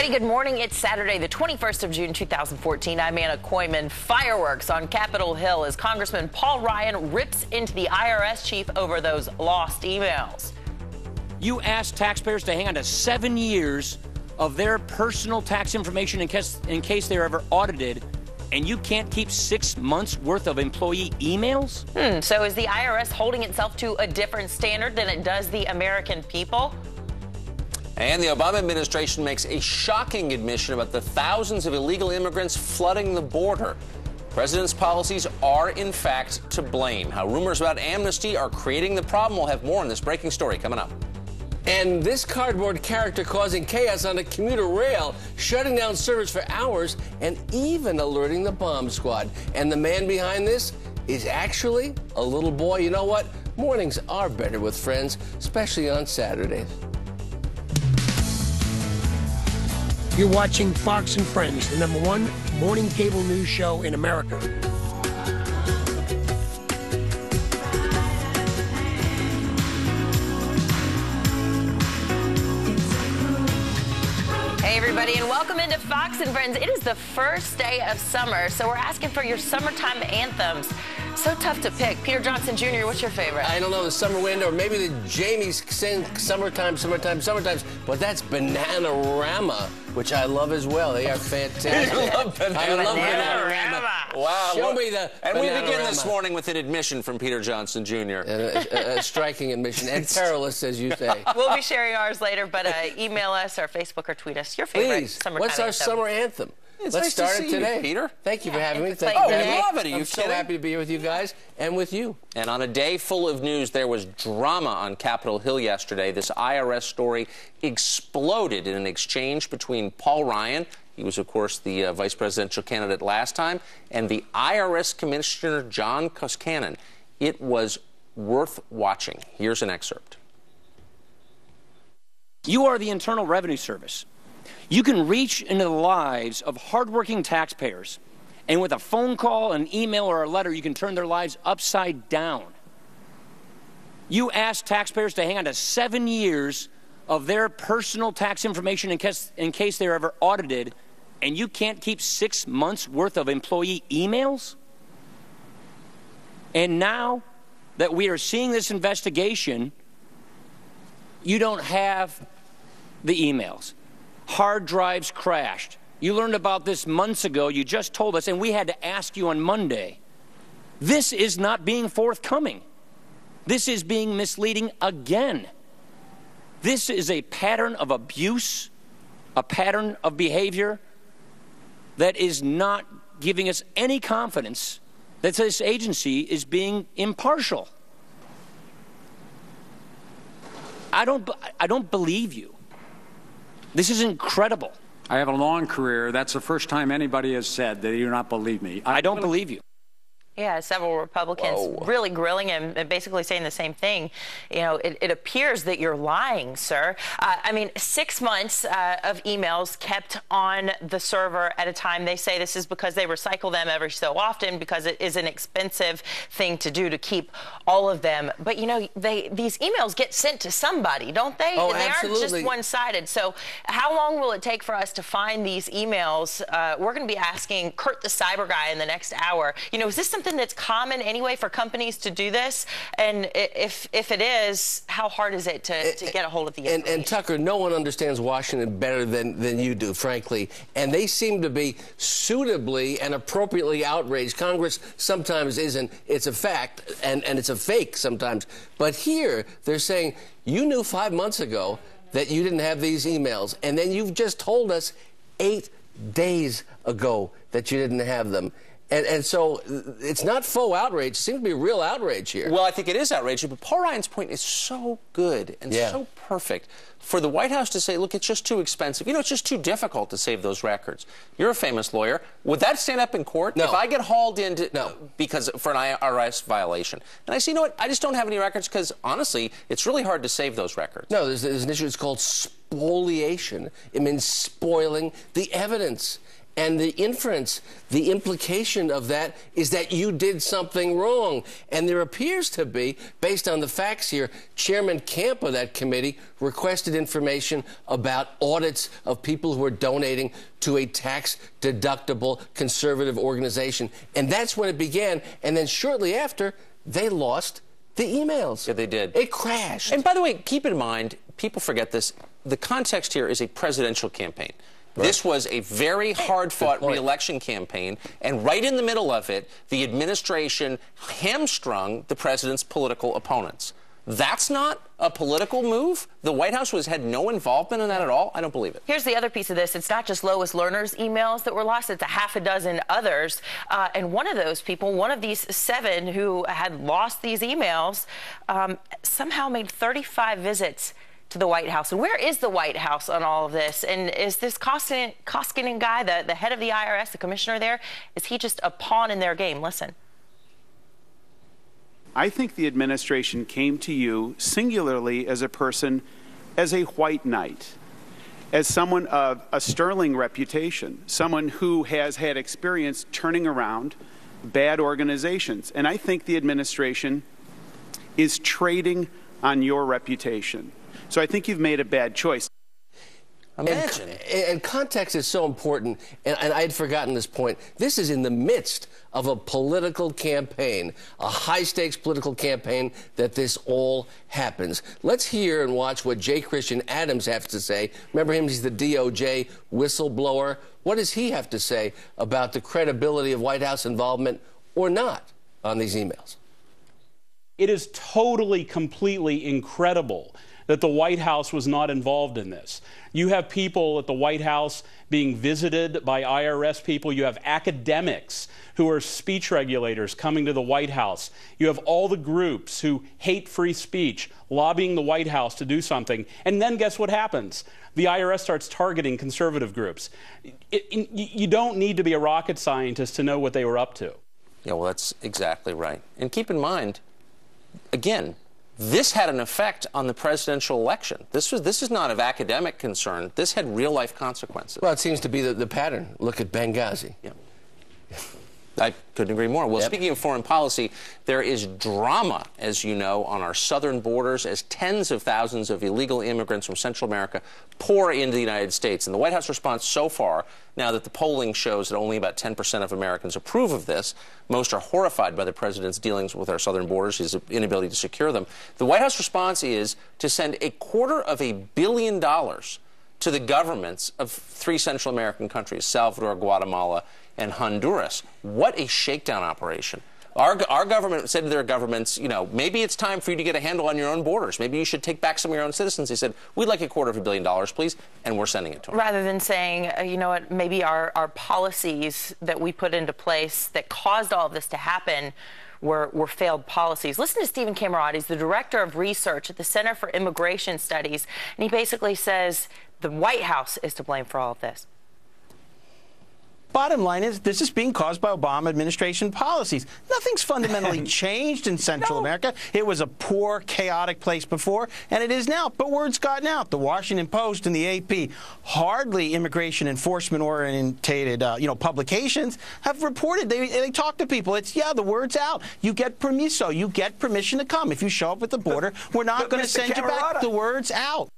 everybody, good morning. It's Saturday, the 21st of June, 2014. I'm Anna Koyman. Fireworks on Capitol Hill as Congressman Paul Ryan rips into the IRS chief over those lost emails. You asked taxpayers to hang on to 7 years of their personal tax information in case they're ever audited, and you can't keep 6 months worth of employee emails? So is the IRS holding itself to a different standard than it does the American people? And the Obama administration makes a shocking admission about the thousands of illegal immigrants flooding the border. The president's policies are, in fact, to blame. How rumors about amnesty are creating the problem. We'll have more on this breaking story coming up. And this cardboard character causing chaos on a commuter rail, shutting down service for hours, and even alerting the bomb squad. And the man behind this is actually a little boy. You know what? Mornings are better with friends, especially on Saturdays. You're watching Fox and Friends, the #1 morning cable news show in America. Hey, everybody, and welcome into Fox and Friends. It is the first day of summer, so we're asking for your summertime anthems. So tough to pick. Peter Johnson Jr., what's your favorite? I don't know, the Summer Wind, or maybe the Jamie's sing Summertime, Summertime, Summertime, but that's Bananarama, which I love as well. They are fantastic. I love Bananarama. Wow. Show me the And we begin Bananarama. this morning with an admission from Peter Johnson Jr. A striking admission, and perilous, as you say. We'll be sharing ours later, but email us or Facebook or tweet us your favorite Please, summertime what's our anthem. summer anthem? It's Let's nice to start see it today. you, Peter. Thank you for having me. it's Thank like you for today. having me. love it. Are you I'm so kidding? happy to be here with you guys and with you. And on a day full of news, there was drama on Capitol Hill yesterday. This IRS story exploded in an exchange between Paul Ryan, he was, of course, the vice presidential candidate last time, and the IRS Commissioner John Koskanen. It was worth watching. Here's an excerpt. You are the Internal Revenue Service. You can reach into the lives of hardworking taxpayers, and with a phone call, an email, or a letter, you can turn their lives upside down. You asked taxpayers to hang on to 7 years of their personal tax information in case they're ever audited, and you can't keep 6 months worth of employee emails? And now that we are seeing this investigation, you don't have the emails. Hard drives crashed. You learned about this months ago. You just told us, and we had to ask you on Monday. This is not being forthcoming. This is being misleading again. This is a pattern of abuse, a pattern of behavior that is not giving us any confidence that this agency is being impartial. I don't believe you. This is incredible. I have a long career. That's the first time anybody has said that they do not believe me. I don't believe you. Yeah, several Republicans really grilling him and basically saying the same thing. You know, it appears that you're lying, sir. I mean, 6 months of emails kept on the server at a time. They say this is because they recycle them every so often because it is an expensive thing to do to keep all of them. But, you know, these emails get sent to somebody, don't they? Oh, they absolutely. aren't just one-sided. So how long will it take for us to find these emails? We're going to be asking Kurt the cyber guy in the next hour. You know, is this something that's common anyway for companies to do this? And if it is, how hard is it to get a hold of the information? And Tucker, no one understands Washington better than you do, frankly. And they seem to be suitably and appropriately outraged. Congress sometimes isn't. It's a fact, and it's a fake sometimes. But here, they're saying, you knew 5 months ago that you didn't have these emails. And then you've just told us 8 days ago that you didn't have them. And so it's not faux outrage. It seems to be real outrage here. Well, I think it is outrageous, but Paul Ryan's point is so good and so perfect. For the White House to say, look, it's just too expensive. You know, it's just too difficult to save those records. You're a famous lawyer. Would that stand up in court? No. If I get hauled into No. because for an IRS violation, and I say, you know what, I just don't have any records because, honestly, it's really hard to save those records. No, there's an issue. It's called spoliation. It means spoiling the evidence. And the inference, the implication of that is that you did something wrong. And there appears to be, based on the facts here, Chairman Camp of that committee requested information about audits of people who are donating to a tax-deductible conservative organization. And that's when it began. And then shortly after, they lost the emails. Yeah, they did. It crashed. And by the way, keep in mind, people forget this, the context here is a presidential campaign. Right. This was a very hard-fought re-election campaign, and right in the middle of it, the administration hamstrung the president's political opponents. That's not a political move? The White House had no involvement in that at all? I don't believe it. Here's the other piece of this. It's not just Lois Lerner's emails that were lost. It's a half a dozen others. And one of those people, one of these 7 who had lost these emails, somehow made 35 visits to the White House. And where is the White House on all of this? And is this Koskinen guy, the head of the IRS, the commissioner there, is he just a pawn in their game? Listen. I think the administration came to you singularly as a person, as a white knight, as someone of a sterling reputation, someone who has had experience turning around bad organizations. And I think the administration is trading on your reputation. So I think you've made a bad choice. Imagine. And context is so important, and I had forgotten this point. This is in the midst of a political campaign, a high-stakes political campaign, that this all happens. Let's hear and watch what J. Christian Adams has to say. Remember him? He's the DOJ whistleblower. What does he have to say about the credibility of White House involvement or not on these emails? It is totally, completely incredible that the White House was not involved in this. You have people at the White House being visited by IRS people. You have academics who are speech regulators coming to the White House. You have all the groups who hate free speech lobbying the White House to do something. And then guess what happens? The IRS starts targeting conservative groups. You don't need to be a rocket scientist to know what they were up to. Yeah, well, that's exactly right. And keep in mind, again, this had an effect on the presidential election. This is not of academic concern. This had real-life consequences. Well, it seems to be the pattern. Look at Benghazi. Yeah. I couldn't agree more. Well, speaking of foreign policy, there is drama, as you know, on our southern borders as tens of thousands of illegal immigrants from Central America pour into the United States. And the White House response so far, now that the polling shows that only about 10% of Americans approve of this, most are horrified by the president's dealings with our southern borders, his inability to secure them. The White House response is to send $250 million to the governments of 3 Central American countries, Salvador, Guatemala, and Honduras. What a shakedown operation. Our government said to their governments, you know, maybe it's time for you to get a handle on your own borders. Maybe you should take back some of your own citizens. They said, we'd like $250 million, please, and we're sending it to them. Rather than saying, you know what, maybe our policies that we put into place that caused all of this to happen were failed policies. Listen to Stephen Camerot. He's the director of research at the Center for Immigration Studies, and he basically says the White House is to blame for all of this. Bottom line is, this is being caused by Obama administration policies. Nothing's fundamentally changed in Central America. It was a poor, chaotic place before, and it is now. But word's gotten out. The Washington Post and the AP, hardly immigration enforcement-orientated, publications, have reported. They talk to people. It's, the word's out. You get permiso. You get permission to come. If you show up at the border, we're not going to send you back. The word's out.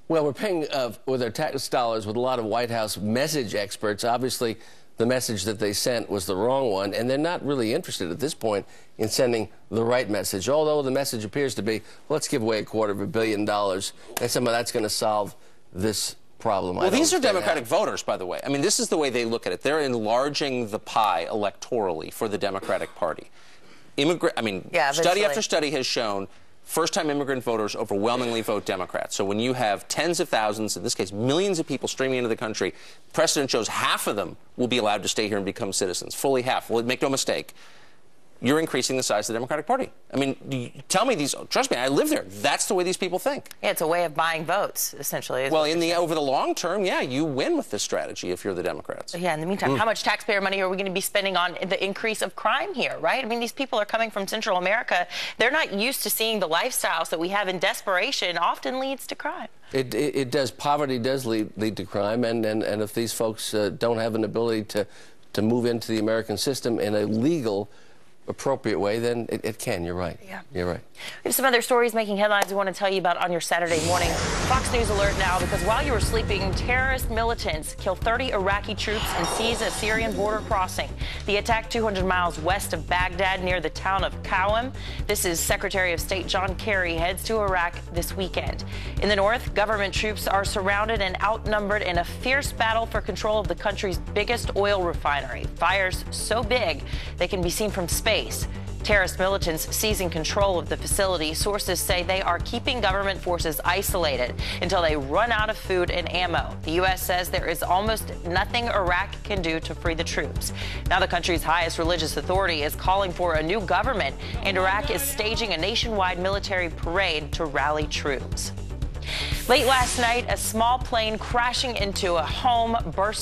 Well, we're paying with our tax dollars with a lot of White House message experts. Obviously, the message that they sent was the wrong one, and they're not really interested at this point in sending the right message, although the message appears to be, let's give away $250 million, and some of that's going to solve this problem. Well, these are Democratic voters, by the way. I mean, this is the way they look at it. They're enlarging the pie electorally for the Democratic Party. Study after study has shown first-time immigrant voters overwhelmingly vote Democrats. So when you have tens of thousands, in this case millions of people streaming into the country, precedent shows half of them will be allowed to stay here and become citizens, fully half. Well, make no mistake, you're increasing the size of the Democratic Party. I mean, tell me these. Trust me, I live there. That's the way these people think. Yeah, it's a way of buying votes, essentially. Well, over the long term, yeah, you win with this strategy if you're the Democrats. Yeah, in the meantime, how much taxpayer money are we going to be spending on the increase of crime here, right? I mean, these people are coming from Central America. They're not used to seeing the lifestyles that we have, in desperation often leads to crime. It does. Poverty does lead to crime, and if these folks don't have an ability to move into the American system in a legal, appropriate way, then it can. You're right. Yeah. You're right. We have some other stories making headlines we want to tell you about on your Saturday morning. Fox News alert now, because while you were sleeping, terrorist militants kill 30 Iraqi troops and seize a Syrian border crossing. The attack 200 miles west of Baghdad near the town of Qawm. This is Secretary of State John Kerry heads to Iraq this weekend. In the north, government troops are surrounded and outnumbered in a fierce battle for control of the country's biggest oil refinery. Fires so big they can be seen from space. Terrorist militants seizing control of the facility. Sources say they are keeping government forces isolated until they run out of food and ammo. The U.S. says there is almost nothing Iraq can do to free the troops. Now the country's highest religious authority is calling for a new government, and Iraq is staging a nationwide military parade to rally troops. Late last night, a small plane crashing into a home burst